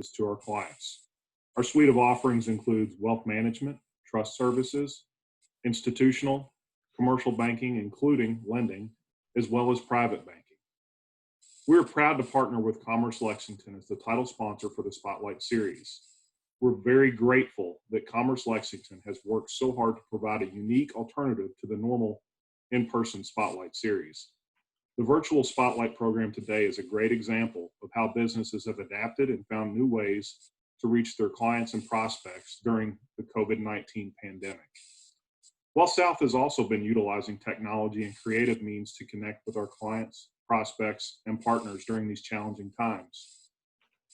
to our clients. Our suite of offerings includes wealth management, trust services, institutional, commercial banking, including lending, as well as private banking. We are proud to partner with Commerce Lexington as the title sponsor for the Spotlight Series. We're very grateful that Commerce Lexington has worked so hard to provide a unique alternative to the normal in-person Spotlight Series. The virtual Spotlight program today is a great example of how businesses have adapted and found new ways to reach their clients and prospects during the COVID-19 pandemic. WealthSouth has also been utilizing technology and creative means to connect with our clients, prospects, and partners during these challenging times.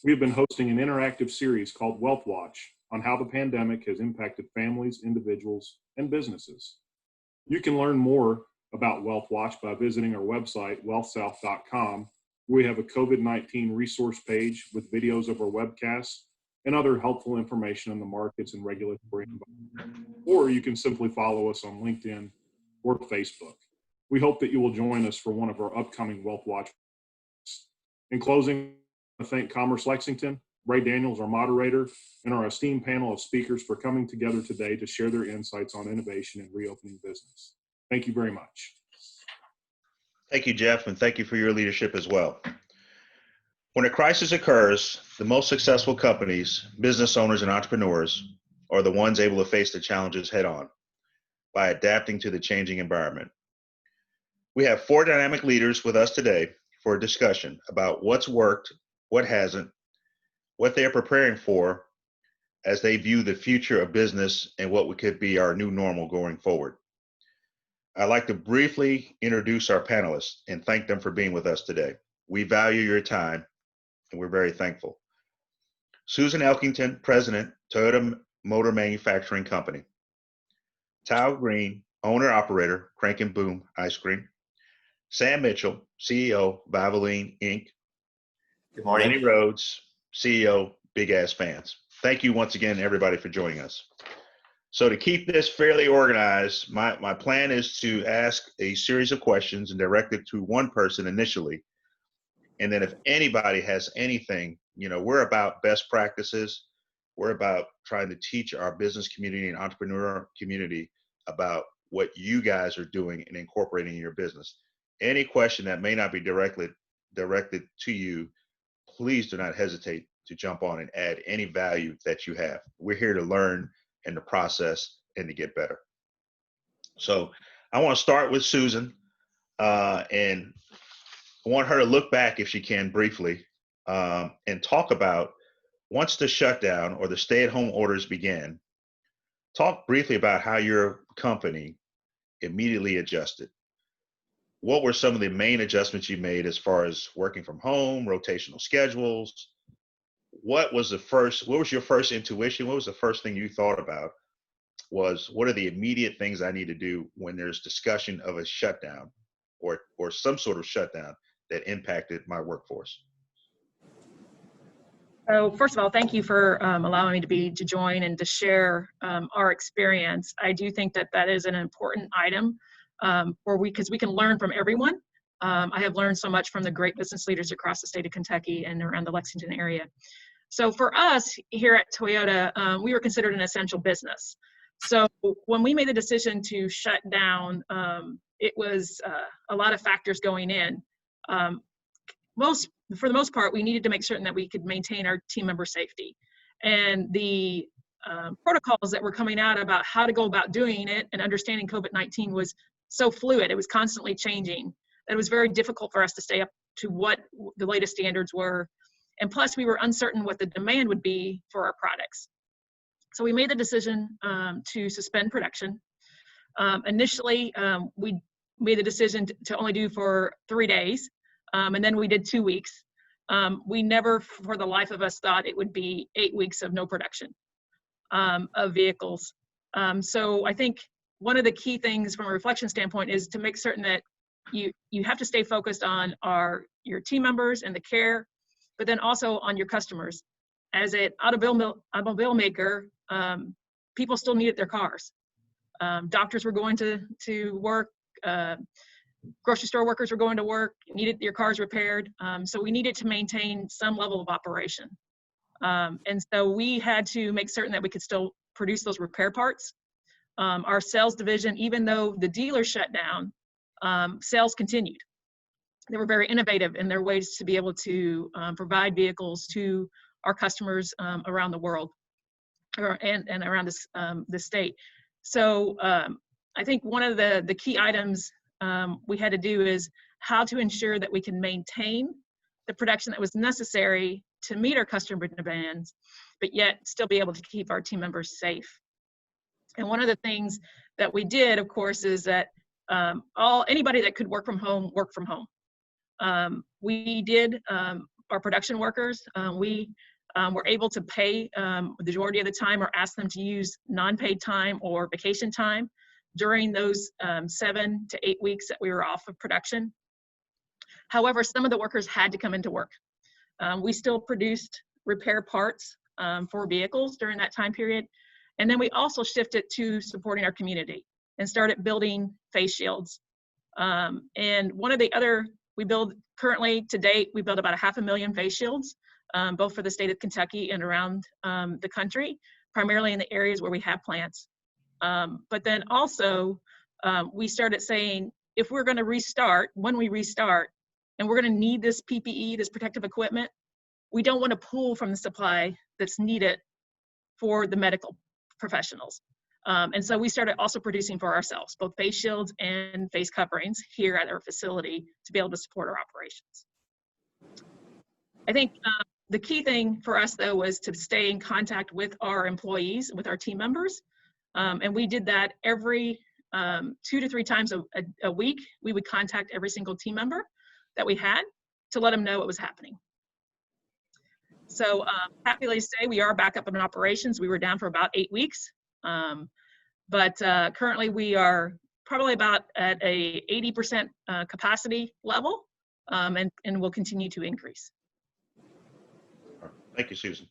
We have been hosting an interactive series called Wealth Watch on how the pandemic has impacted families, individuals, and businesses. You can learn more about Wealth Watch by visiting our website, WealthSouth.com. We have a COVID-19 resource page with videos of our webcasts and other helpful information on the markets and regulatory environment. Or you can simply follow us on LinkedIn or Facebook. We hope that you will join us for one of our upcoming Wealth Watch. In closing, I thank Commerce Lexington, Ray Daniels, our moderator, and our esteemed panel of speakers for coming together today to share their insights on innovation and reopening business. Thank you very much. Thank you, Jeff, and thank you for your leadership as well. When a crisis occurs, the most successful companies, business owners, and entrepreneurs are the ones able to face the challenges head on by adapting to the changing environment. We have 4 dynamic leaders with us today for a discussion about what's worked, what hasn't, what they are preparing for as they view the future of business and what could be our new normal going forward. I'd like to briefly introduce our panelists and thank them for being with us today. We value your time and we're very thankful. Susan Elkington, President, Toyota Motor Manufacturing Company. Toa Green, Owner-Operator, Crank and Boom Ice Cream. Sam Mitchell, CEO, Valvoline Inc. Good morning. Lennie Rhoades, CEO, Big Ass Fans. Thank you once again, everybody, for joining us. So to keep this fairly organized, my plan is to ask a series of questions and direct it to one person initially. And then if anybody has anything, we're about best practices. We're about trying to teach our business community and entrepreneur community about what you guys are doing and incorporating in your business. Any question that may not be directed to you, please do not hesitate to jump on and add any value that you have. We're here to learn and to process and to get better. So I want to start with Susan and I want her to look back, if she can, briefly and talk about once the shutdown or the stay-at-home orders began, talk briefly about how your company immediately adjusted. What were some of the main adjustments you made as far as working from home, rotational schedules? What was your first intuition? What was the first thing you thought about was what are the immediate things I need to do when there's discussion of a shutdown or some sort of shutdown that impacted my workforce? So first of all, thank you for allowing me to join and to share our experience. I do think that is an important item because we can learn from everyone. I have learned so much from the great business leaders across the state of Kentucky and around the Lexington area. So for us here at Toyota, we were considered an essential business. So when we made the decision to shut down, it was a lot of factors going in. For the most part, we needed to make certain that we could maintain our team member safety. And the protocols that were coming out about how to go about doing it and understanding COVID-19 was so fluid. It was constantly changing. It was very difficult for us to stay up to what the latest standards were. And plus, we were uncertain what the demand would be for our products. So we made the decision to suspend production. Initially, we made the decision to only do for 3 days, and then we did 2 weeks. We never, for the life of us, thought it would be 8 weeks of no production of vehicles. So I think one of the key things from a reflection standpoint is to make certain that you have to stay focused on your team members and the care, but then also on your customers. As an automobile maker, people still needed their cars. Doctors were going to work. Grocery store workers were going to work, needed your cars repaired. So we needed to maintain some level of operation. And so we had to make certain that we could still produce those repair parts. Our sales division, even though the dealer shut down, sales continued. They were very innovative in their ways to be able to provide vehicles to our customers around the world and around this state. So I think one of the key items we had to do is how to ensure that we can maintain the production that was necessary to meet our customer demands, but yet still be able to keep our team members safe. And one of the things that we did, of course, is that anybody that could work from home, worked from home. We did, our production workers, we were able to pay the majority of the time or ask them to use non-paid time or vacation time during those 7 to 8 weeks that we were off of production. However, some of the workers had to come into work. We still produced repair parts for vehicles during that time period. And then we also shifted to supporting our community and started building face shields. And one of the other, we build currently to date, we build about 500,000 face shields, both for the state of Kentucky and around the country, primarily in the areas where we have plants. But then also, we started saying, if we're gonna restart, when we restart, and we're gonna need this PPE, this protective equipment, we don't wanna pull from the supply that's needed for the medical professionals. And so we started also producing for ourselves, both face shields and face coverings here at our facility to be able to support our operations. I think the key thing for us though was to stay in contact with our employees, with our team members. And we did that every 2 to 3 times a week. We would contact every single team member that we had to let them know what was happening. So happy to say we are back up in operations. We were down for about 8 weeks. But currently we are probably about at a 80% capacity level and will continue to increase. Thank you, Susan.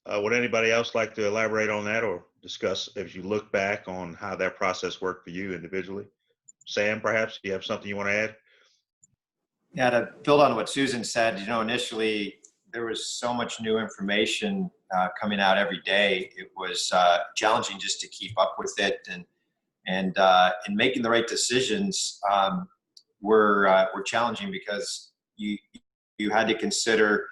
Would anybody else like to elaborate on that or discuss if you look back on how that process worked for you individually? Sam, perhaps you have something you want to add? Yeah, to build on what Susan said, initially there was so much new information coming out every day. It was challenging just to keep up with it, and making the right decisions were challenging because you had to consider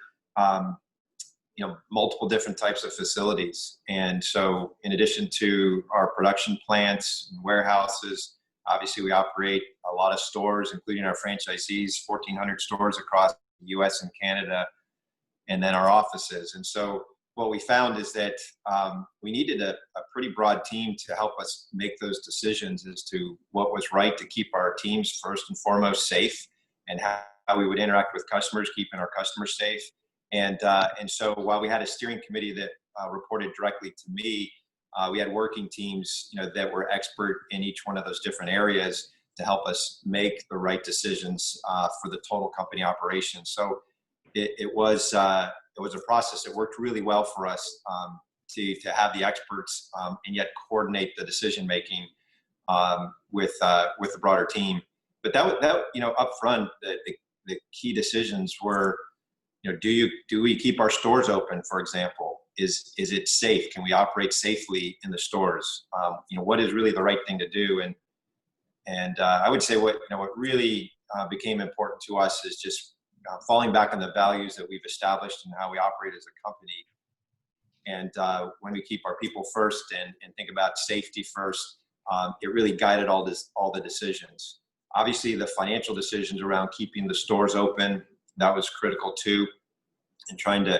multiple different types of facilities. And so in addition to our production plants and warehouses, obviously we operate a lot of stores, including our franchisees, 1,400 stores across the US and Canada, and then our offices. And so what we found is that we needed a pretty broad team to help us make those decisions as to what was right to keep our teams first and foremost safe, and how we would interact with customers, keeping our customers safe. And so while we had a steering committee that reported directly to me, we had working teams that were expert in each one of those different areas to help us make the right decisions for the total company operation. So it was a process that worked really well for us to have the experts and yet coordinate the decision making with the broader team. But that up front, the key decisions were, do we keep our stores open, for example? Is it safe? Can we operate safely in the stores? What is really the right thing to do? And I would say what really became important to us is just falling back on the values that we've established and how we operate as a company. And when we keep our people first and think about safety first, it really guided all the decisions. Obviously, the financial decisions around keeping the stores open, that was critical too, and trying to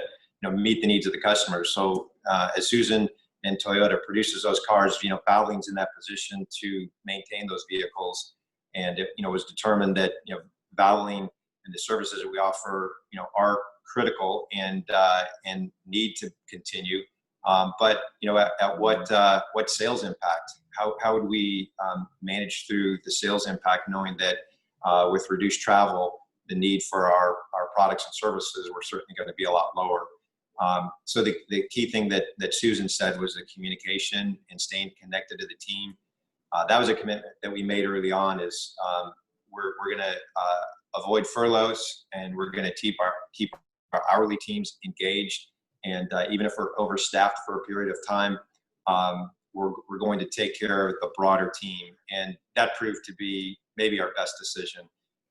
meet the needs of the customers. So as Susan and Toyota produces those cars, Valvoline's in that position to maintain those vehicles. And it was determined that Valvoline and the services that we offer are critical and need to continue. But at what sales impact? How would we manage through the sales impact, knowing that with reduced travel, the need for our products and services were certainly going to be a lot lower. So the key thing that Susan said was the communication and staying connected to the team. That was a commitment that we made early on, is we're going to avoid furloughs, and we're going to keep our hourly teams engaged And even if we're overstaffed for a period of time, we're going to take care of the broader team. And that proved to be maybe our best decision,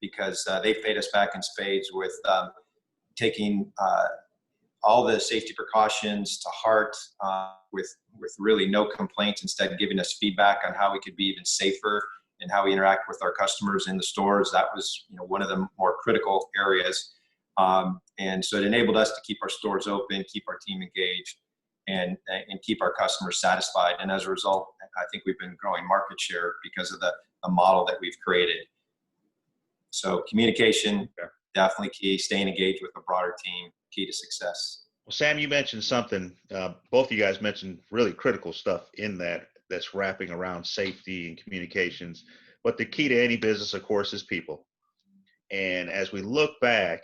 because they paid us back in spades with taking all the safety precautions to heart, with really no complaints, instead giving us feedback on how we could be even safer and how we interact with our customers in the stores. That was, one of the more critical areas. And so it enabled us to keep our stores open, keep our team engaged, and keep our customers satisfied. And as a result, I think we've been growing market share because of the model that we've created. So communication, definitely key. Staying engaged with a broader team, key to success. Well, Sam, you mentioned something, both of you guys mentioned really critical stuff in that's wrapping around safety and communications. But the key to any business, of course, is people. And as we look back,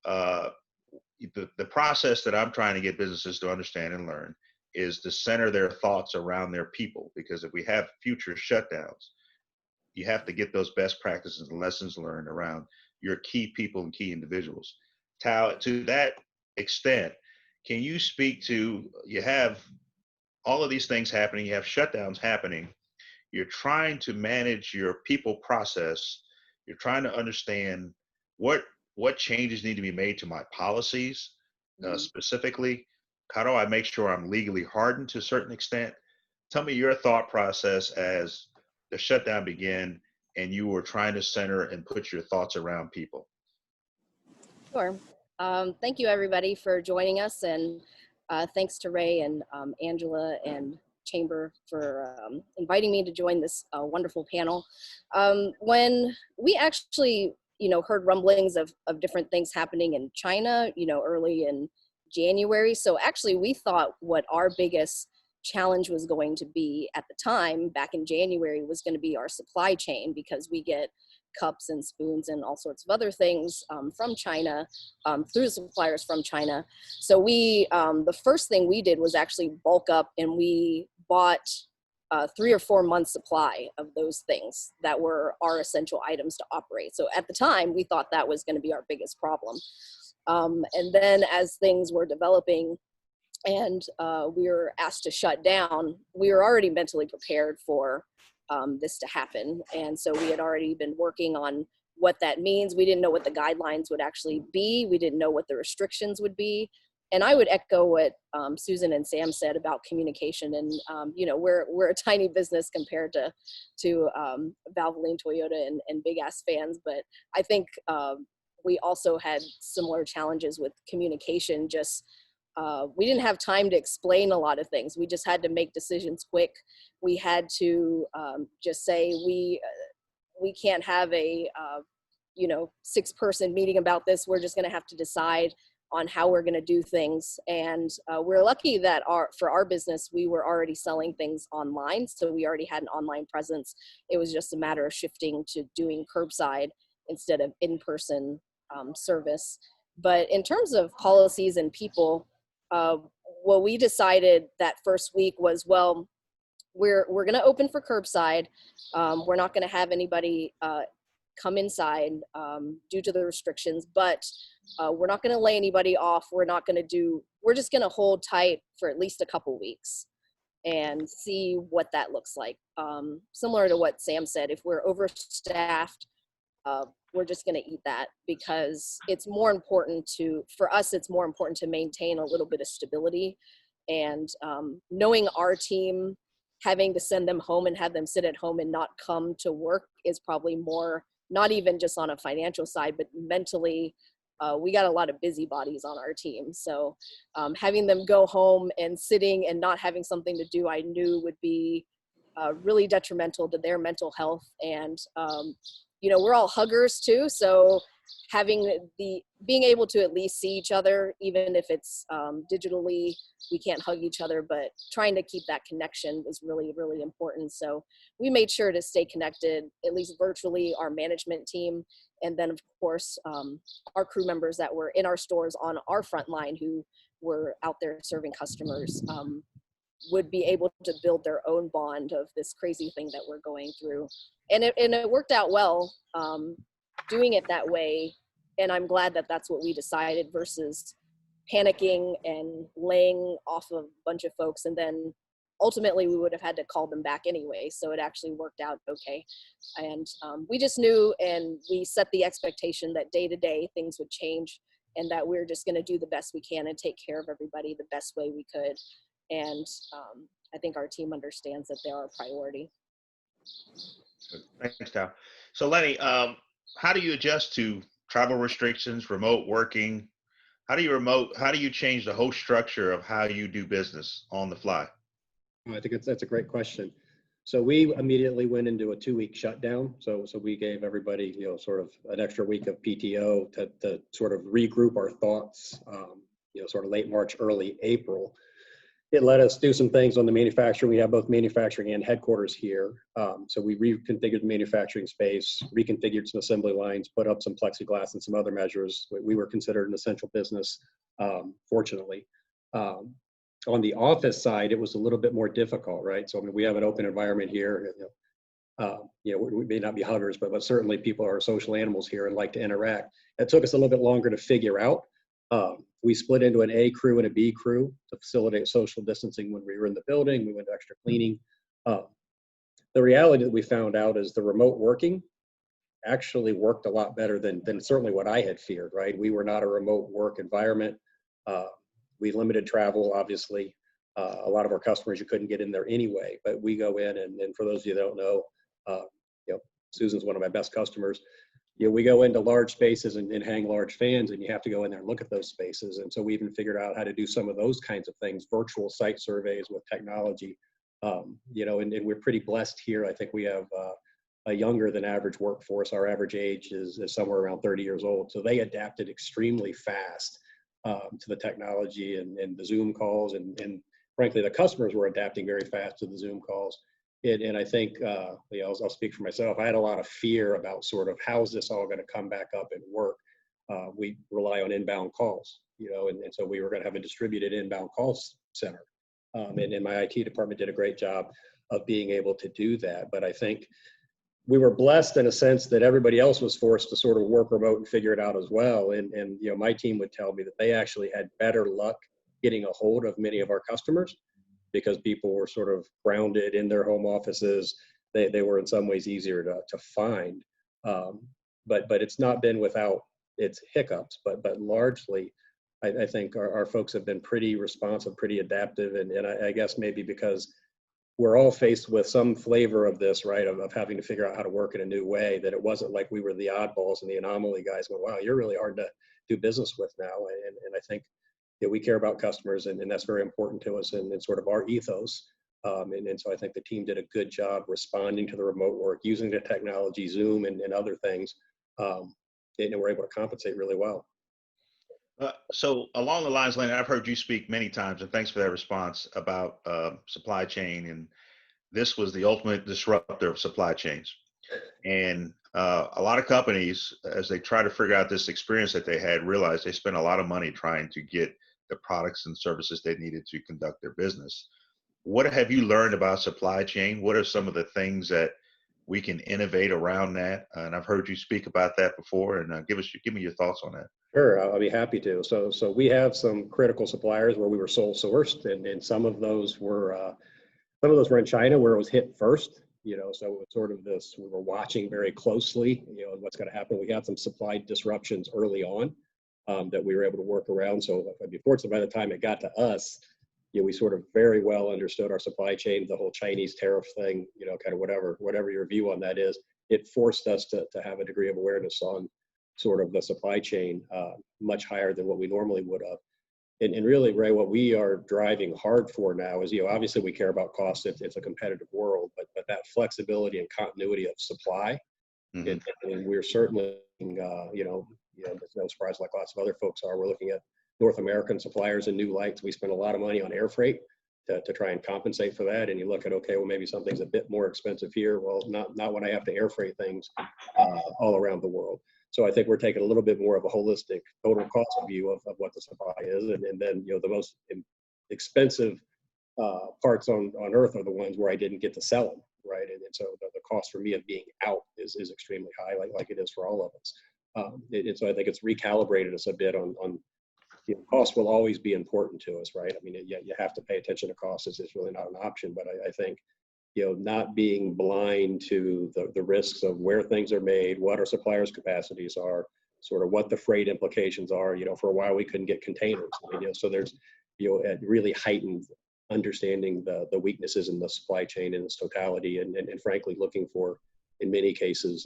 the process that I'm trying to get businesses to understand and learn is to center their thoughts around their people. Because if we have future shutdowns, you have to get those best practices and lessons learned around your key people and key individuals. Tao, to that extent, can you speak to, you have all of these things happening, you have shutdowns happening, you're trying to manage your people process, you're trying to understand what changes need to be made to my policies, specifically, how do I make sure I'm legally hardened to a certain extent? Tell me your thought process as the shutdown began and you were trying to center and put your thoughts around people. Sure. Thank you, everybody, for joining us, and thanks to Ray and Angela and Chamber for inviting me to join this wonderful panel. When we actually, heard rumblings of different things happening in China, early in January. So actually, we thought what our biggest challenge was going to be at the time, back in January, was going to be our supply chain, because we get cups and spoons and all sorts of other things from China, through the suppliers from China. So we, the first thing we did was actually bulk up, and we bought 3 or 4 months supply of those things that were our essential items to operate. So at the time, we thought that was going to be our biggest problem. And then as things were developing and we were asked to shut down, we were already mentally prepared for this to happen. And so we had already been working on what that means. We didn't know what the guidelines would actually be. We didn't know what the restrictions would be. And I would echo what Susan and Sam said about communication. And we're a tiny business compared to Valvoline, Toyota, and big ass fans. But I think we also had similar challenges with communication. Just we didn't have time to explain a lot of things. We just had to make decisions quick. We had to just say we can't have a 6-person meeting about this. We're just going to have to decide on how we're going to do things. And we're lucky that for our business, we were already selling things online. So we already had an online presence. It was just a matter of shifting to doing curbside instead of in-person service. But in terms of policies and people, what we decided that first week was, well, we're going to open for curbside. We're not going to have anybody come inside due to the restrictions, but we're not going to lay anybody off. We're just going to hold tight for at least a couple weeks and see what that looks like. Similar to what Sam said, if we're overstaffed, we're just going to eat that, because it's more important for us, it's more important to maintain a little bit of stability. And knowing our team, having to send them home and have them sit at home and not come to work is probably more, not even just on a financial side, but mentally, we got a lot of busybodies on our team. So having them go home and sitting and not having something to do, I knew would be really detrimental to their mental health. And we're all huggers too. So being able to at least see each other, even if it's digitally, we can't hug each other, but trying to keep that connection was really, really important. So we made sure to stay connected, at least virtually, our management team. And then of course, our crew members that were in our stores on our front line, who were out there serving customers, would be able to build their own bond of this crazy thing that we're going through. And it worked out well, doing it that way. And I'm glad that that's what we decided, versus panicking and laying off a bunch of folks, and then ultimately we would have had to call them back anyway. So it actually worked out okay. And we just knew, and we set the expectation that day to day things would change, and that we're just going to do the best we can and take care of everybody the best way we could. And I think our team understands that they're our priority. Thanks, Tal. So Lenny, how do you adjust to travel restrictions, remote working? How do you change the whole structure of how you do business on the fly? I think that's a great question. So we immediately went into a 2-week shutdown. So we gave everybody, sort of an extra week of PTO to sort of regroup our thoughts, sort of late March, early April. It let us do some things on the manufacturing. We have both manufacturing and headquarters here. So we reconfigured the manufacturing space, reconfigured some assembly lines, put up some plexiglass and some other measures. We were considered an essential business, fortunately. On the office side, it was a little bit more difficult, right? So I mean, we have an open environment here. We may not be huggers, but certainly people are social animals here and like to interact. It took us a little bit longer to figure out. We split into an A crew and a B crew to facilitate social distancing when we were in the building. We went to extra cleaning. The reality that we found out is the remote working actually worked a lot better than certainly what I had feared, right? We were not a remote work environment. We limited travel, obviously. A lot of our customers, you couldn't get in there anyway, but we go in, and for those of you that don't know, Susan's one of my best customers. We go into large spaces and hang large fans, and you have to go in there and look at those spaces. And so we even figured out how to do some of those kinds of things, virtual site surveys with technology. And we're pretty blessed here. I think we have a younger than average workforce. Our average age is somewhere around 30 years old. So they adapted extremely fast to the technology and the Zoom calls, and frankly, the customers were adapting very fast to the Zoom calls. And I think, I'll speak for myself. I had a lot of fear about sort of how's this all going to come back up and work. We rely on inbound calls, and so we were going to have a distributed inbound calls center. And my IT department did a great job of being able to do that. But I think we were blessed in a sense that everybody else was forced to sort of work remote and figure it out as well. And my team would tell me that they actually had better luck getting a hold of many of our customers because people were sort of grounded in their home offices. They were in some ways easier to find. But it's not been without its hiccups, but largely I think our folks have been pretty responsive, pretty adaptive. And I guess maybe because we're all faced with some flavor of this, right, of having to figure out how to work in a new way, that it wasn't like we were the oddballs and the anomaly guys going, wow, you're really hard to do business with now. And I think we care about customers, and that's very important to us and sort of our ethos. And so I think the team did a good job responding to the remote work, using the technology, Zoom and other things, and we're able to compensate really well. So along the lines, Lenny, I've heard you speak many times, and thanks for that response about supply chain. And this was the ultimate disruptor of supply chains. And a lot of companies, as they try to figure out this experience that they had, realized they spent a lot of money trying to get the products and services they needed to conduct their business. What have you learned about supply chain? What are some of the things that we can innovate around that? And I've heard you speak about that before, and give me your thoughts on that. Sure, I'll be happy to. So we have some critical suppliers where we were sole sourced, and some of those were in China where it was hit first. So it was sort of this, we were watching very closely, what's going to happen. We had some supply disruptions early on that we were able to work around. So I'd be fortunate by the time it got to us, we sort of very well understood our supply chain, the whole Chinese tariff thing, kind of whatever your view on that is. It forced us to have a degree of awareness on sort of the supply chain much higher than what we normally would have. And really, Ray, what we are driving hard for now is, obviously we care about cost. It's a competitive world, but that flexibility and continuity of supply, and we're certainly, it's no surprise, like lots of other folks are, we're looking at North American suppliers and new lights. We spend a lot of money on air freight to try and compensate for that. And you look at, okay, well, maybe something's a bit more expensive here. Well, not when I have to air freight things all around the world. So I think we're taking a little bit more of a holistic total cost view of what the supply is. And then, the most expensive parts on earth are the ones where I didn't get to sell them, right? And so the cost for me of being out is extremely high, like it is for all of us. And so I think it's recalibrated us a bit on cost will always be important to us, right? I mean, you have to pay attention to costs. It's really not an option, but I think, not being blind to the risks of where things are made, what our suppliers' capacities are, sort of what the freight implications are. For a while we couldn't get containers. So there's, a really heightened understanding the weaknesses in the supply chain in its totality, and frankly, looking for, in many cases,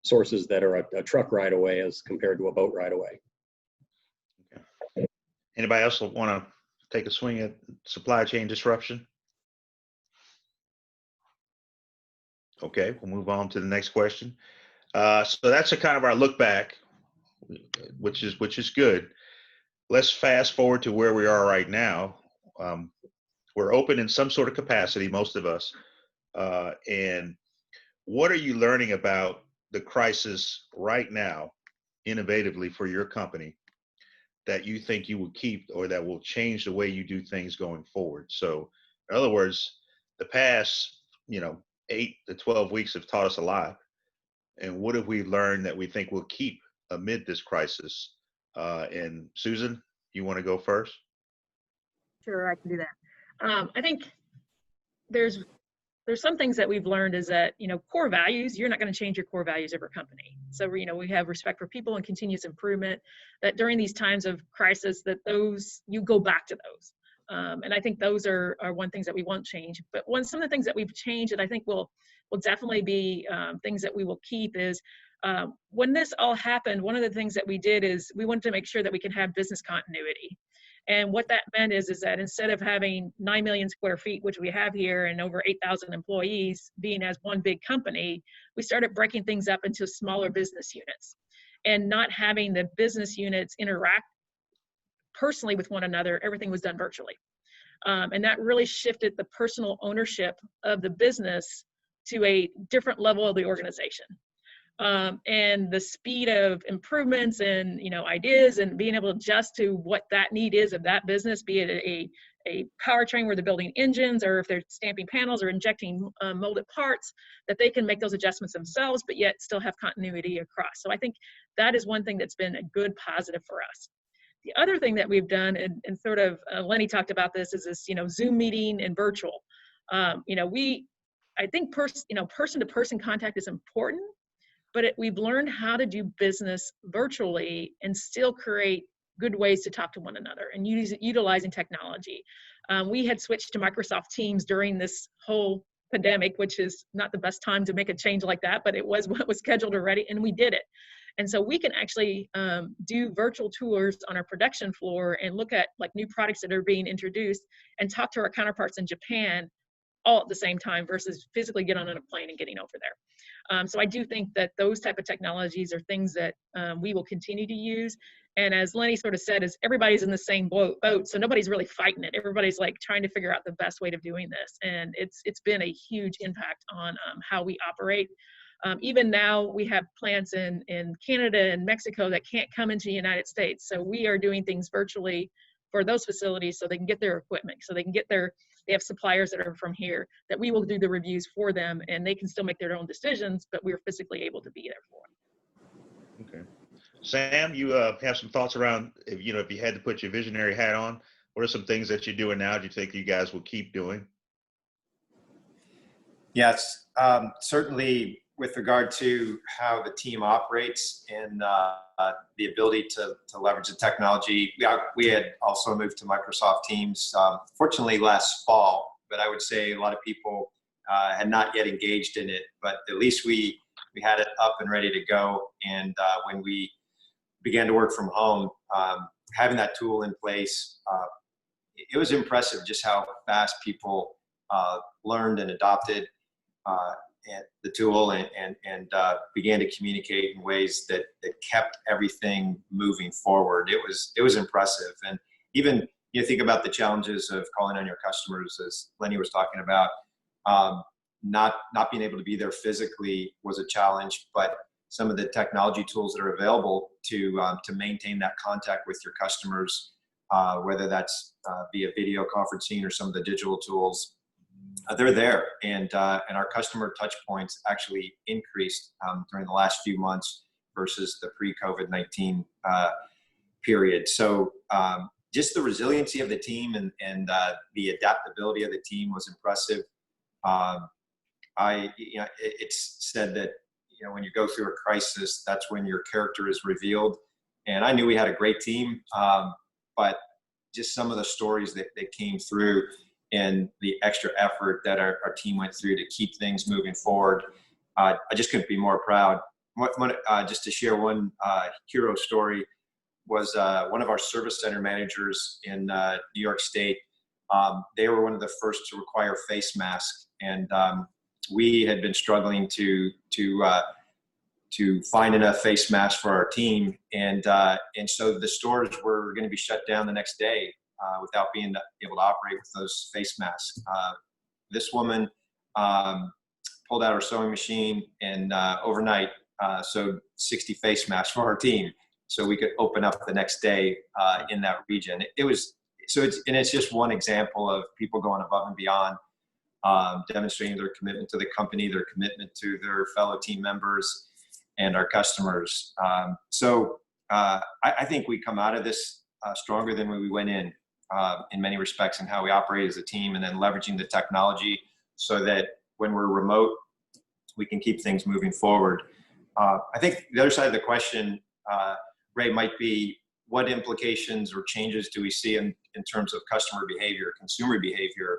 sources that are a truck ride away as compared to a boat ride away. Okay. Anybody else want to take a swing at supply chain disruption? Okay, we'll move on to the next question. So that's a kind of our look back, which is good. Let's fast forward to where we are right now. We're open in some sort of capacity, most of us. And what are you learning about the crisis right now, innovatively for your company, that you think you will keep or that will change the way you do things going forward? So in other words, the past, 8 to 12 weeks have taught us a lot. And what have we learned that we think we'll keep amid this crisis? And Susan, you want to go first? Sure, I can do that. I think there's some things that we've learned is that, core values, you're not going to change your core values of your company. So, we have respect for people and continuous improvement, that during these times of crisis, that you go back to those. And I think those are one things that we won't change. But some of the things that we've changed that I think will definitely be things that we will keep is, when this all happened, one of the things that we did is we wanted to make sure that we can have business continuity. And what that meant is that instead of having 9 million square feet, which we have here, and over 8,000 employees being as one big company, we started breaking things up into smaller business units and not having the business units interact personally with one another. Everything was done virtually. And that really shifted the personal ownership of the business to a different level of the organization. And the speed of improvements and ideas and being able to adjust to what that need is of that business, be it a powertrain where they're building engines, or if they're stamping panels or injecting molded parts, that they can make those adjustments themselves, but yet still have continuity across. So I think that is one thing that's been a good positive for us. The other thing that we've done, and sort of Lennie talked about this, is this Zoom meeting and virtual. I think person-to-person contact is important, but we've learned how to do business virtually and still create good ways to talk to one another and utilizing technology. We had switched to Microsoft Teams during this whole pandemic, which is not the best time to make a change like that, but it was what was scheduled already, and we did it. And so we can actually do virtual tours on our production floor and look at new products that are being introduced and talk to our counterparts in Japan all at the same time versus physically get on a plane and getting over there. So I do think that those type of technologies are things that we will continue to use. And as Lennie sort of said, is everybody's in the same boat, so nobody's really fighting it. Everybody's trying to figure out the best way of doing this. And it's been a huge impact on how we operate. Even now we have plants in Canada and Mexico that can't come into the United States. So we are doing things virtually for those facilities so they can get their equipment, so they have suppliers that are from here that we will do the reviews for them, and they can still make their own decisions, but we're physically able to be there for them. Okay. Sam, you have some thoughts around, if you had to put your visionary hat on, what are some things that you're doing now do you think you guys will keep doing? Yes, certainly with regard to how the team operates and the ability to leverage the technology. We had also moved to Microsoft Teams, fortunately last fall, but I would say a lot of people had not yet engaged in it, but at least we had it up and ready to go. And when we began to work from home, having that tool in place, it was impressive just how fast people learned and adopted the tool and began to communicate in ways that kept everything moving forward. It was impressive. And even think about the challenges of calling on your customers, as Lennie was talking about. Not being able to be there physically was a challenge, but some of the technology tools that are available to maintain that contact with your customers, whether that's via video conferencing or some of the digital tools, they're there, and our customer touch points actually increased during the last few months versus the pre-COVID-19 period. So just the resiliency of the team and the adaptability of the team was impressive. It's said that, when you go through a crisis, that's when your character is revealed. And I knew we had a great team, but just some of the stories that came through and the extra effort that our team went through to keep things moving forward, I just couldn't be more proud. Just to share one hero story was one of our service center managers in New York State. They were one of the first to require face masks, and we had been struggling to find enough face masks for our team, and so the stores were going to be shut down the next day without being able to operate with those face masks. This woman pulled out her sewing machine and overnight sewed 60 face masks for our team, so we could open up the next day in that region. It's just one example of people going above and beyond, demonstrating their commitment to the company, their commitment to their fellow team members and our customers. I think we come out of this stronger than when we went in many respects, in how we operate as a team, and then leveraging the technology so that when we're remote, we can keep things moving forward. I think the other side of the question, Ray, might be what implications or changes do we see in terms of customer behavior, consumer behavior,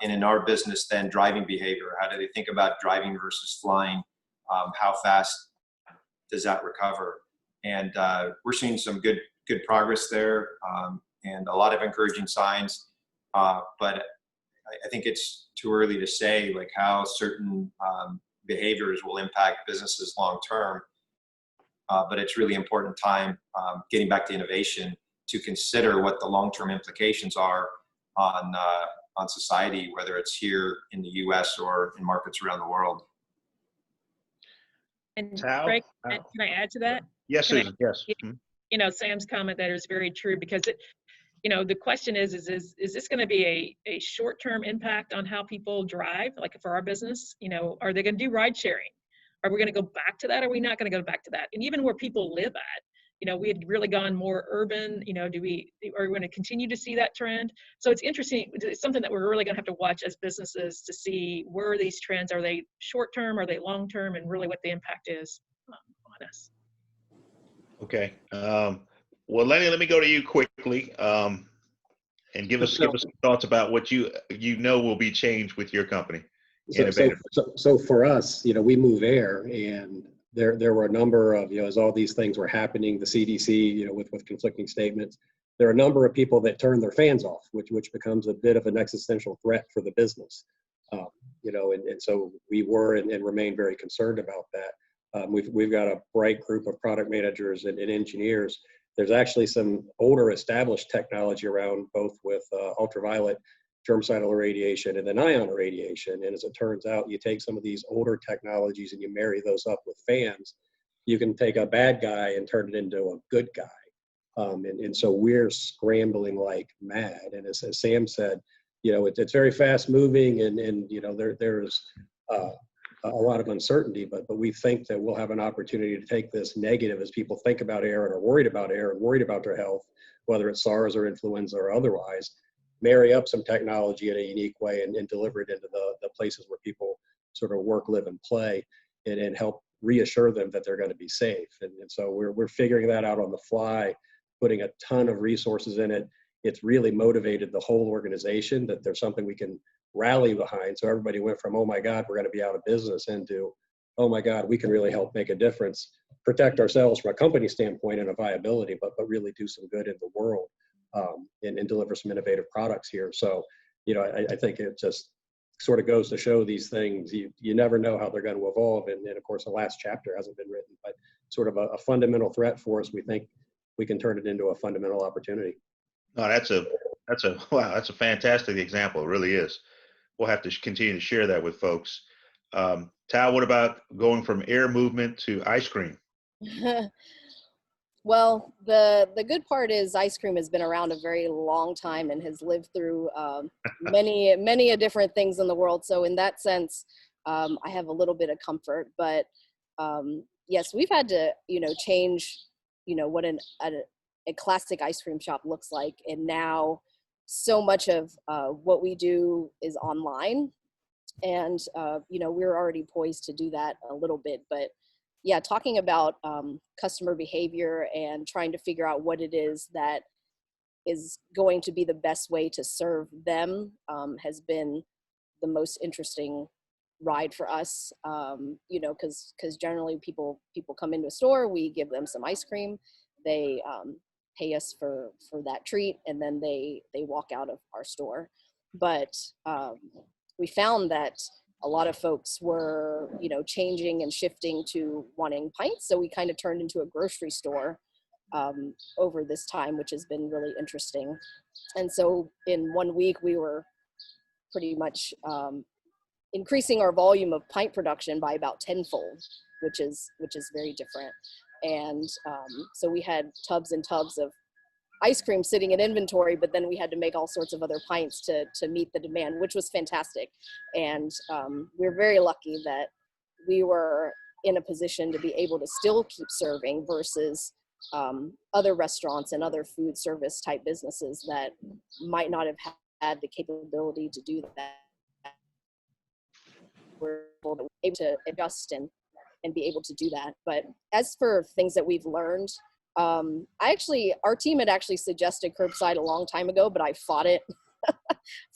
and in our business then driving behavior? How do they think about driving versus flying? How fast does that recover? And we're seeing some good progress there, and a lot of encouraging signs. But I think it's too early to say like how certain behaviors will impact businesses long term. But it's really important time, getting back to innovation, to consider what the long-term implications are on society, whether it's here in the U.S. or in markets around the world. And Tal? Greg, can I add to that? Yes, Can I- Susan, yes. Yeah. Sam's comment there is very true, because the question is this going to be a short-term impact on how people drive, like for our business? Are they going to do ride sharing? Are we going to go back to that? Or are we not going to go back to that? And even where people live at, we had really gone more urban. Are we going to continue to see that trend? So it's interesting. It's something that we're really going to have to watch as businesses to see where these trends, are they short-term, are they long-term, and really what the impact is on us. Okay. Well, Lennie, let me go to you quickly, and give us some thoughts about what you will be changed with your company. So for us, we move air, and there were a number of, as all these things were happening, the CDC, with conflicting statements, there are a number of people that turn their fans off, which becomes a bit of an existential threat for the business. And so we were and remain very concerned about that. We've got a bright group of product managers and engineers. There's actually some older established technology around, both with ultraviolet germicidal irradiation and then ion irradiation. And as it turns out, you take some of these older technologies and you marry those up with fans, you can take a bad guy and turn it into a good guy. And so we're scrambling like mad. And as Sam said, it's very fast moving, and there's a lot of uncertainty, but we think that we'll have an opportunity to take this negative, as people think about air and are worried about air and worried about their health, whether it's SARS or influenza or otherwise, marry up some technology in a unique way and deliver it into the places where people sort of work, live, and play, and help reassure them that they're going to be safe. And so we're figuring that out on the fly, putting a ton of resources in it. It's really motivated the whole organization that there's something we can rally behind. So everybody went from, oh my God, we're going to be out of business, into, oh my God, we can really help make a difference, protect ourselves from a company standpoint and a viability, but really do some good in the world, and deliver some innovative products here. So, I think it just sort of goes to show these things, you never know how they're going to evolve. And of course, the last chapter hasn't been written, but sort of a fundamental threat for us. We think we can turn it into a fundamental opportunity. No, that's a fantastic example. It really is. We'll have to continue to share that with folks. Tal, what about going from air movement to ice cream? Well, the good part is ice cream has been around a very long time and has lived through many different things in the world. So in that sense, I have a little bit of comfort. But yes, we've had to change what a classic ice cream shop looks like. And now so much of what we do is online. And, we're already poised to do that a little bit. But yeah, talking about customer behavior and trying to figure out what it is that is going to be the best way to serve them has been the most interesting ride for us, because generally people come into a store, we give them some ice cream, they pay us for that treat, and then they walk out of our store. But we found that a lot of folks were, changing and shifting to wanting pints, so we kind of turned into a grocery store over this time, which has been really interesting. And so in 1 week we were pretty much increasing our volume of pint production by about tenfold, which is very different. And so we had tubs and tubs of ice cream sitting in inventory, but then we had to make all sorts of other pints to meet the demand, which was fantastic. And we're very lucky that we were in a position to be able to still keep serving versus other restaurants and other food service type businesses that might not have had the capability to do that. We're able to adjust and be able to do that. But as for things that we've learned, our team had actually suggested curbside a long time ago, but I fought it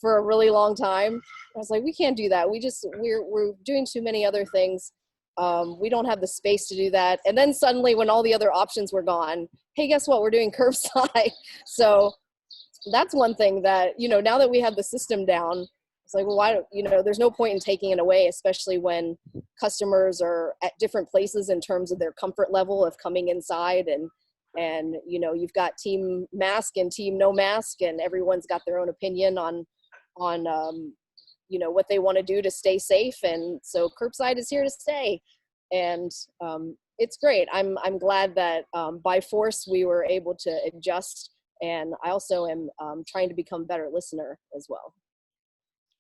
for a really long time. I was like, we can't do that. We're doing too many other things. We don't have the space to do that. And then suddenly when all the other options were gone, hey, guess what? We're doing curbside. So that's one thing that, now that we have the system down, it's like, well, why, there's no point in taking it away, especially when customers are at different places in terms of their comfort level of coming inside, and you've got team mask and team no mask, and everyone's got their own opinion on what they want to do to stay safe. And so curbside is here to stay, and it's great. I'm glad that by force we were able to adjust, and I also am trying to become a better listener as well.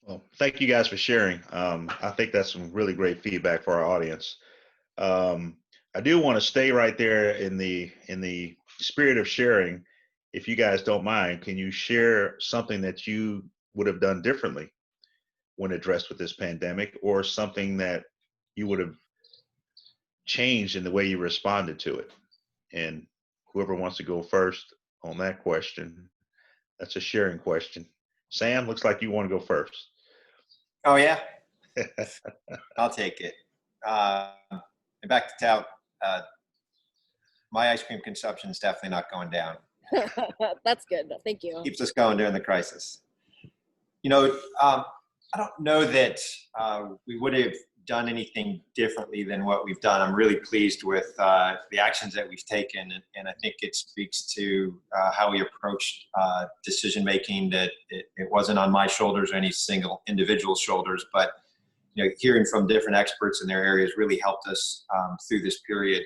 Well, thank you guys for sharing. I think that's some really great feedback for our audience. I do want to stay right there in the spirit of sharing. If you guys don't mind, can you share something that you would have done differently when addressed with this pandemic, or something that you would have changed in the way you responded to it? And whoever wants to go first on that question, that's a sharing question. Sam, looks like you want to go first. Oh, yeah. I'll take it. Back to tout. My ice cream consumption is definitely not going down. That's good. Thank you. Keeps us going during the crisis. I don't know that we would have done anything differently than what we've done. I'm really pleased with the actions that we've taken, and I think it speaks to how we approached decision making, that it wasn't on my shoulders or any single individual's shoulders, but hearing from different experts in their areas really helped us through this period.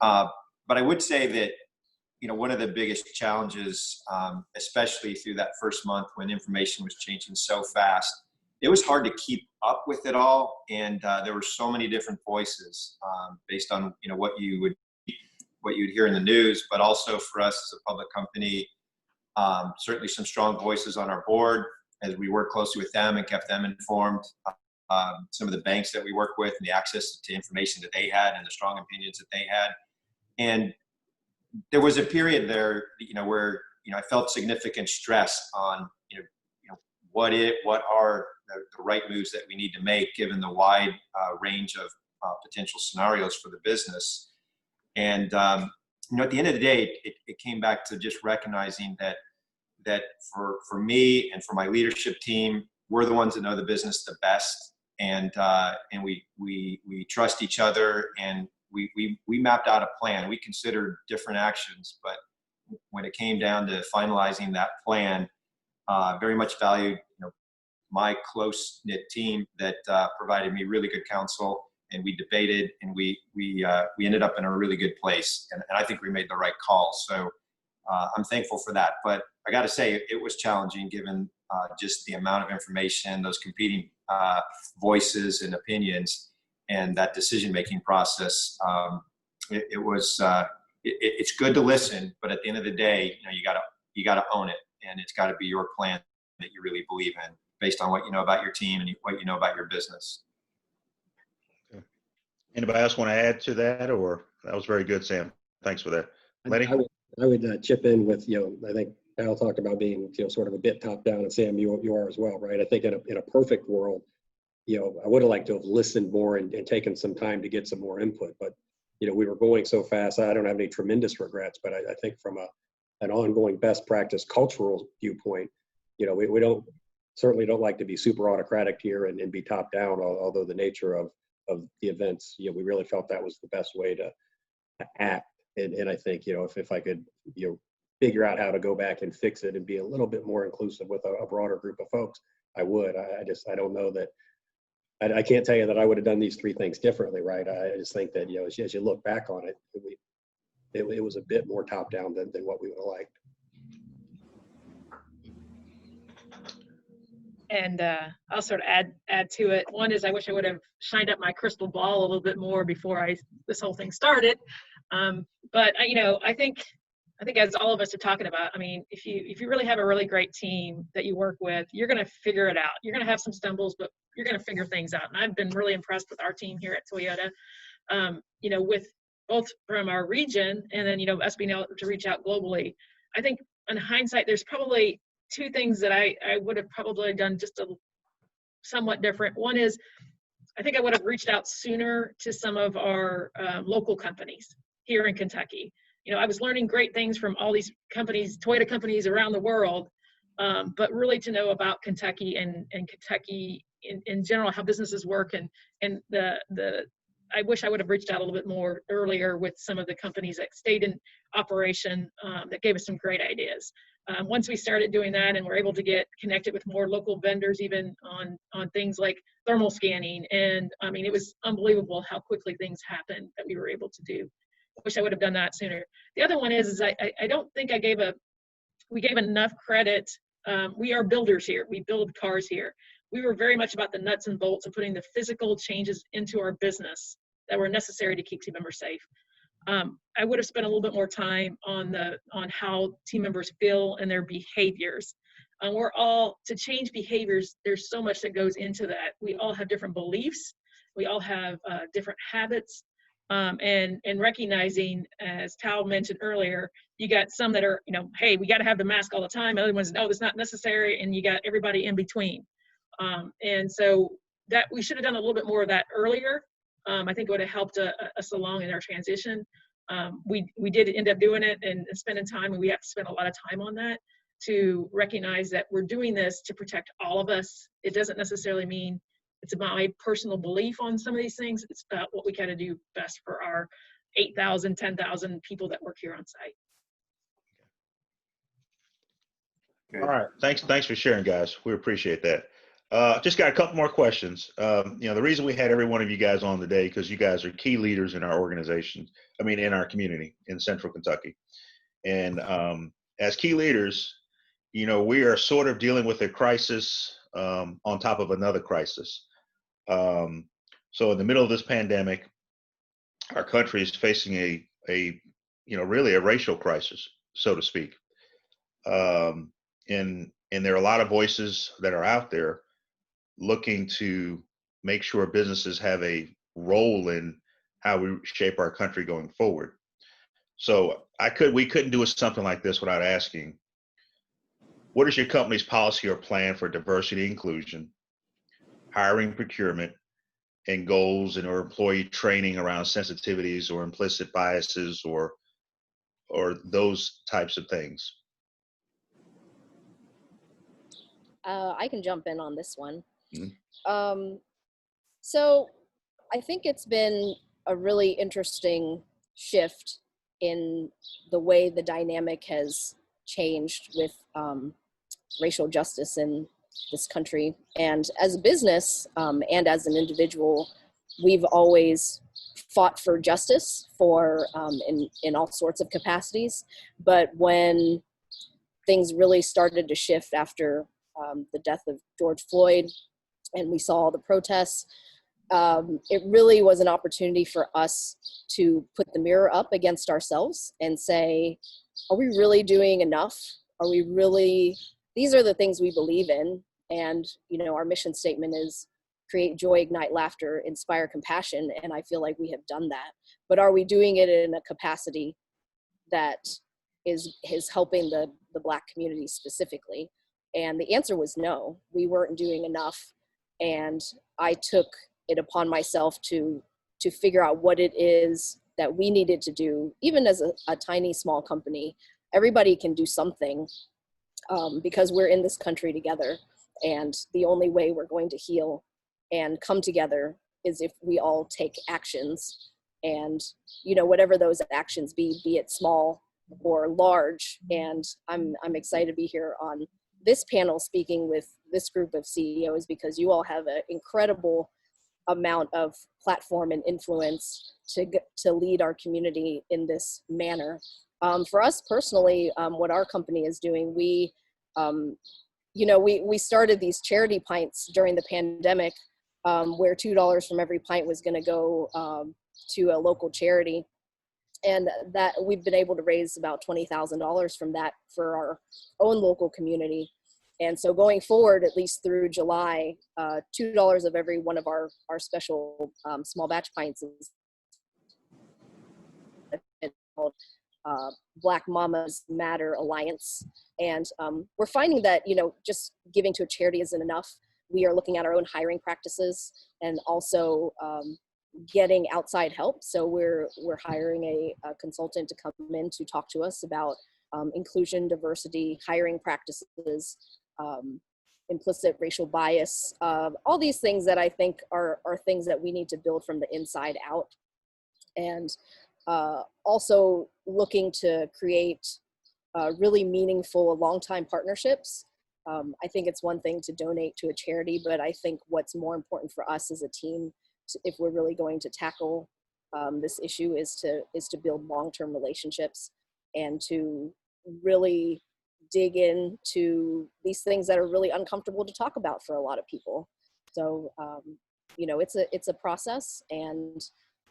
But I would say that one of the biggest challenges, especially through that first month when information was changing so fast, it was hard to keep up with it all, and there were so many different voices based on what you'd hear in the news, but also for us as a public company, certainly some strong voices on our board as we worked closely with them and kept them informed. Some of the banks that we work with and the access to information that they had and the strong opinions that they had, and there was a period there, where I felt significant stress on what are the right moves that we need to make given the wide range of potential scenarios for the business. And at the end of the day, it came back to just recognizing that for me and for my leadership team, we're the ones that know the business the best, and we trust each other, and we mapped out a plan. We considered different actions, but when it came down to finalizing that plan, very much valued my close-knit team that provided me really good counsel, and we debated, and we ended up in a really good place, and I think we made the right call. So I'm thankful for that. But I got to say, it was challenging given just the amount of information, those competing voices and opinions, and that decision-making process. It was it's good to listen, but at the end of the day, you gotta own it, and it's got to be your plan that you really believe in, based on what you know about your team and what you know about your business. Anybody else want to add to that, or that was very good, Sam? Thanks for that. Lenny? I would chip in with, I think Al talked about being, sort of a bit top down, and Sam, you are as well, right? I think in a perfect world, I would have liked to have listened more and taken some time to get some more input, but we were going so fast. I don't have any tremendous regrets, but I think from an ongoing best practice cultural viewpoint, we certainly don't like to be super autocratic here and be top down, although the nature of the events, we really felt that was the best way to act. And I think, if I could, figure out how to go back and fix it and be a little bit more inclusive with a broader group of folks, I would. I don't know that, I can't tell you that I would have done these three things differently, right? I just think that, as you look back on it, it was a bit more top down than what we would have liked. And I'll sort of add to it. One is I wish I would have shined up my crystal ball a little bit more before this whole thing started. But I think as all of us are talking about, if you really have a really great team that you work with, you're going to figure it out. You're going to have some stumbles, but you're going to figure things out. And I've been really impressed with our team here at Toyota. With both from our region and then us being able to reach out globally. I think in hindsight, there's probably two things that I would have probably done just a somewhat different. One is, I think I would have reached out sooner to some of our local companies here in Kentucky. I was learning great things from all these companies, Toyota companies around the world, but really to know about Kentucky and Kentucky in general, how businesses work, and I wish I would have reached out a little bit more earlier with some of the companies that stayed in operation that gave us some great ideas. Once we started doing that and we're able to get connected with more local vendors, even on things like thermal scanning, and it was unbelievable how quickly things happened that we were able to do. I wish I would have done that sooner. The other one is I don't think we gave enough credit. We are builders here. We build cars here. We were very much about the nuts and bolts of putting the physical changes into our business that were necessary to keep team members safe. I would have spent a little bit more time on how team members feel and their behaviors. To change behaviors, there's so much that goes into that. We all have different beliefs. We all have different habits. And recognizing, as Tal mentioned earlier, you got some that are, hey, we got to have the mask all the time. Other ones, no, that's not necessary. And you got everybody in between. And so that we should have done a little bit more of that earlier. I think it would have helped us along in our transition. We did end up doing it and spending time, and we have to spend a lot of time on that to recognize that we're doing this to protect all of us. It doesn't necessarily mean it's about my personal belief on some of these things. It's about what we got to do best for our 8,000, 10,000 people that work here on site. Good. All right. Thanks for sharing, guys. We appreciate that. Just got a couple more questions. The reason we had every one of you guys on today, because you guys are key leaders in our organization, in our community in Central Kentucky. And as key leaders, we are sort of dealing with a crisis on top of another crisis. So in the middle of this pandemic, our country is facing really a racial crisis, so to speak. And there are a lot of voices that are out there looking to make sure businesses have a role in how we shape our country going forward. So we couldn't do something like this without asking, what is your company's policy or plan for diversity inclusion, hiring, procurement, and goals or employee training around sensitivities or implicit biases or those types of things? I can jump in on this one. Mm-hmm. So I think it's been a really interesting shift in the way the dynamic has changed with racial justice in this country. And as a business and as an individual, we've always fought for justice in all sorts of capacities. But when things really started to shift after the death of George Floyd, and we saw the protests, it really was an opportunity for us to put the mirror up against ourselves and say, are we really doing enough? Are we really, these are the things we believe in. And, you know, our mission statement is create joy, ignite laughter, inspire compassion. And I feel like we have done that. But are we doing it in a capacity that is helping the Black community specifically? And the answer was no, we weren't doing enough. And I took it upon myself to figure out what it is that we needed to do. Even as a tiny, small company, everybody can do something, because we're in this country together. And the only way we're going to heal and come together is if we all take actions. And, you know, whatever those actions be it small or large. And I'm excited to be here on this panel speaking with this group of CEOs, because you all have an incredible amount of platform and influence to lead our community in this manner. For us personally, what our company is doing, we started these charity pints during the pandemic, where $2 from every pint was going to go to a local charity. And that we've been able to raise about $20,000 from that for our own local community. And so going forward, at least through July, $2 of every one of our special small batch pints is called Black Mamas Matter Alliance. And we're finding that, you know, just giving to a charity isn't enough. We are looking at our own hiring practices and also getting outside help. So we're hiring a consultant to come in to talk to us about inclusion, diversity, hiring practices, implicit racial bias, all these things that I think are things that we need to build from the inside out. And also looking to create really meaningful long-time partnerships. I think it's one thing to donate to a charity, but I think what's more important for us as a team, if we're really going to tackle this issue, is to build long-term relationships and to really dig into these things that are really uncomfortable to talk about for a lot of people. So, you know, it's a process, and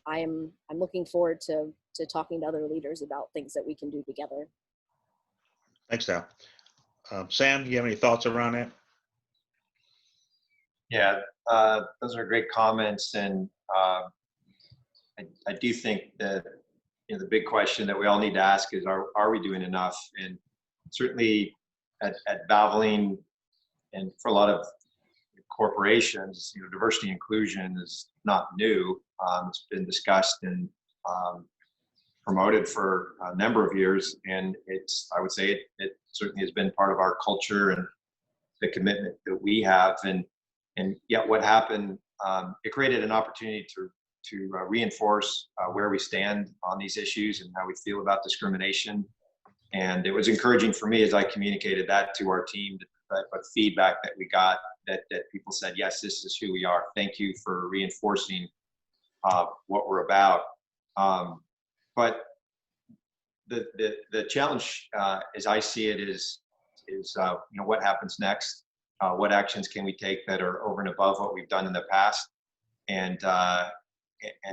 I'm looking forward to talking to other leaders about things that we can do together. Thanks, Dal. Sam, do you have any thoughts around that? Yeah, those are great comments, and I do think that, you know, the big question that we all need to ask is, are we doing enough? And certainly at Valvoline, and for a lot of corporations, you know, diversity and inclusion is not new. It's been discussed and promoted for a number of years, and I would say it certainly has been part of our culture and the commitment that we have. And yet what happened, it created an opportunity to reinforce where we stand on these issues and how we feel about discrimination. And it was encouraging for me as I communicated that to our team, the type of feedback that we got, that people said, yes, this is who we are. Thank you for reinforcing what we're about. But the challenge, as I see it, is you know, what happens next? What actions can we take that are over and above what we've done in the past? And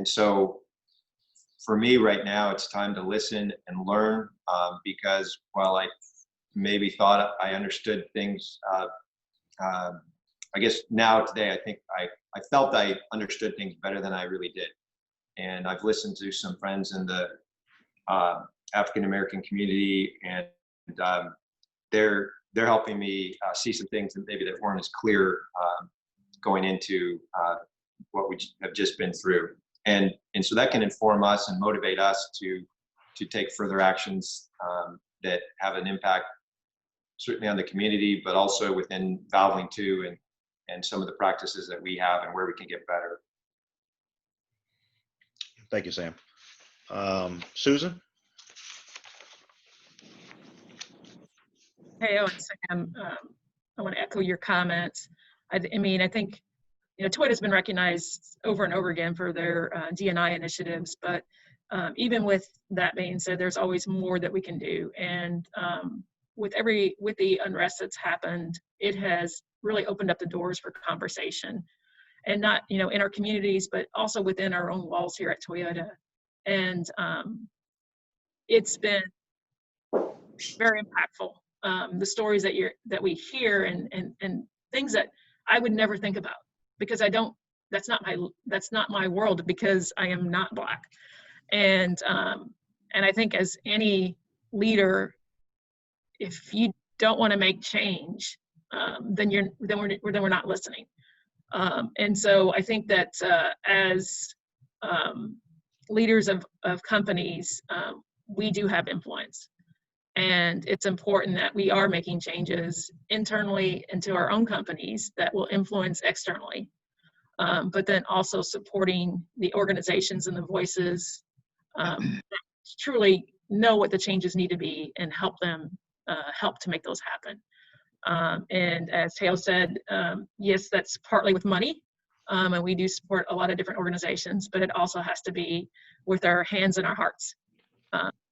so for me right now, it's time to listen and learn, because while I maybe thought I understood things, I guess now today, I think I felt I understood things better than I really did. And I've listened to some friends in the African-American community, and they're helping me see some things that maybe that weren't as clear going into what we have just been through. And so that can inform us and motivate us to take further actions that have an impact, certainly on the community, but also within Valvoline too, and some of the practices that we have and where we can get better. Thank you, Sam. Susan? Hey, and Sam, I want to echo your comments. I mean, I think, you know, Toa has been recognized over and over again for their D&I initiatives, but even with that being said, there's always more that we can do. And with the unrest that's happened, it has really opened up the doors for conversation. and not, you know, in our communities, but also within our own walls here at Toyota. And it's been very impactful. The stories that we hear and things that I would never think about, because that's not my world, because I am not Black. And I think as any leader, if you don't want to make change, then we're not listening. And so I think that as leaders of companies, we do have influence. And it's important that we are making changes internally into our own companies that will influence externally, but then also supporting the organizations and the voices that truly know what the changes need to be and help to make those happen. And as Teo said, yes, that's partly with money, and we do support a lot of different organizations, but it also has to be with our hands and our hearts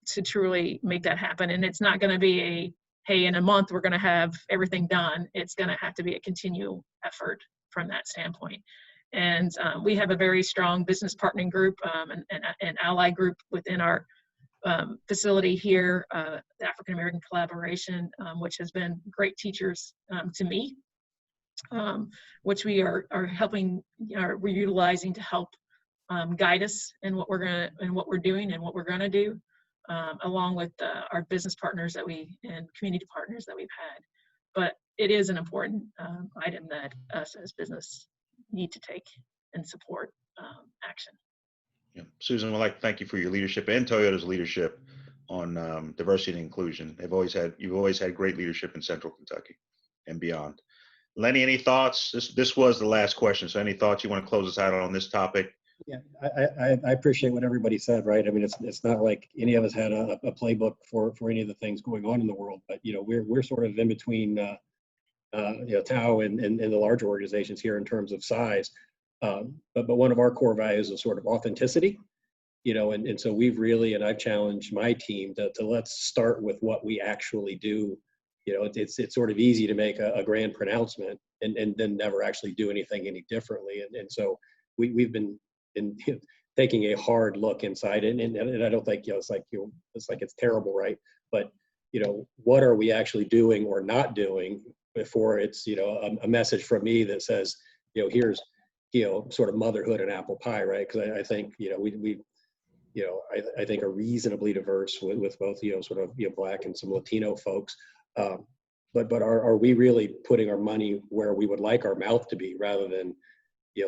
to truly make that happen. And it's not going to be hey, in a month we're going to have everything done. It's going to have to be a continual effort from that standpoint. And we have a very strong business partnering group and ally group within our facility here, the African American Collaboration, which has been great teachers to me, which we are helping, we're utilizing to help guide us in what we're doing and what we're going to do, along with our business partners and community partners that we've had. But it is an important item that us as business need to take and support action. Yeah. Susan, I'd like to thank you for your leadership and Toyota's leadership on diversity and inclusion. You've always had great leadership in Central Kentucky and beyond. Lennie, any thoughts? This was the last question, so any thoughts you want to close us out on this topic? Yeah, I appreciate what everybody said, right? I mean, it's not like any of us had a playbook for any of the things going on in the world, but we're sort of in between Tao and the larger organizations here in terms of size. But one of our core values is sort of authenticity, and so we've really, and I've challenged my team to let's start with what we actually do. It's sort of easy to make a grand pronouncement and then never actually do anything any differently. And so we've been taking a hard look inside it. And I don't think, it's like it's terrible, right? But, what are we actually doing or not doing before it's, a message from me that says, here's, sort of motherhood and apple pie, right? Because I think, I think are reasonably diverse with both, sort of, Black and some Latino folks. But are we really putting our money where we would like our mouth to be, rather than,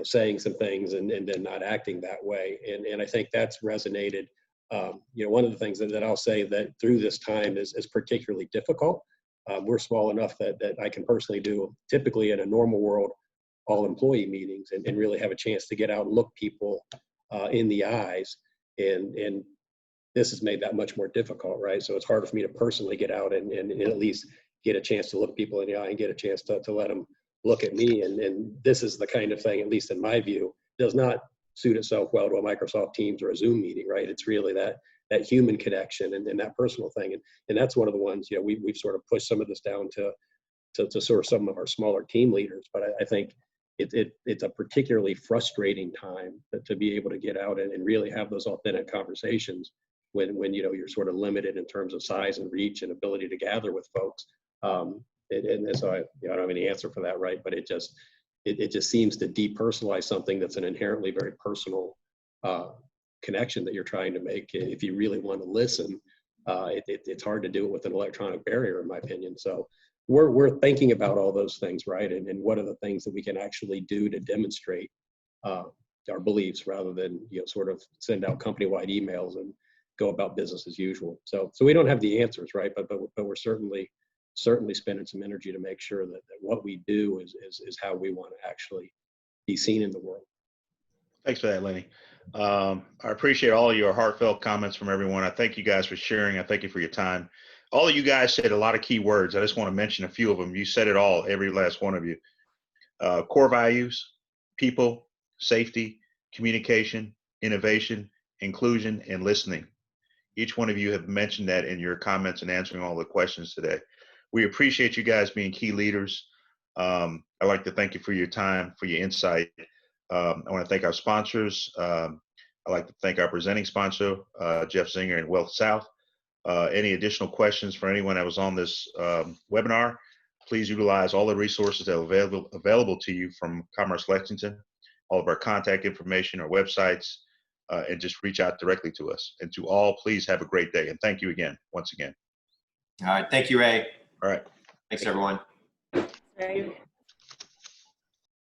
saying some things and then not acting that way? And I think that's resonated. One of the things that I'll say that through this time is particularly difficult. We're small enough that I can personally do, typically in a normal world, all employee meetings and really have a chance to get out and look people in the eyes. And this has made that much more difficult, right? So it's harder for me to personally get out and at least get a chance to look people in the eye and get a chance to let them look at me. And this is the kind of thing, at least in my view, does not suit itself well to a Microsoft Teams or a Zoom meeting, right? It's really that human connection and that personal thing. And that's one of the ones, we've sort of pushed some of this down to sort of some of our smaller team leaders. But I think it's a particularly frustrating time to be able to get out and really have those authentic conversations when you're sort of limited in terms of size and reach and ability to gather with folks. And so I don't have any answer for that, right? But it just seems to depersonalize something that's an inherently very personal connection that you're trying to make. If you really want to listen, it's hard to do it with an electronic barrier, in my opinion. So we're thinking about all those things, right? And what are the things that we can actually do to demonstrate our beliefs, rather than sort of send out company-wide emails and go about business as usual. So we don't have the answers, right? But we're certainly spending some energy to make sure that what we do is how we want to actually be seen in the world. Thanks for that, Lennie. I appreciate all of your heartfelt comments from everyone. I thank you guys for sharing. I thank you for your time. All of you guys said a lot of key words. I just want to mention a few of them. You said it all, every last one of you. Core values: people, safety, communication, innovation, inclusion, and listening. Each one of you have mentioned that in your comments and answering all the questions today. We appreciate you guys being key leaders. I'd like to thank you for your time, for your insight. I want to thank our sponsors. I'd like to thank our presenting sponsor, Jeff Zinger and WealthSouth. Any additional questions for anyone that was on this webinar, please utilize all the resources that are available to you from Commerce Lexington, all of our contact information, our websites, and just reach out directly to us. And to all, please have a great day. And thank you again, once again. All right. Thank you, Ray. All right. Thanks, everyone. Right.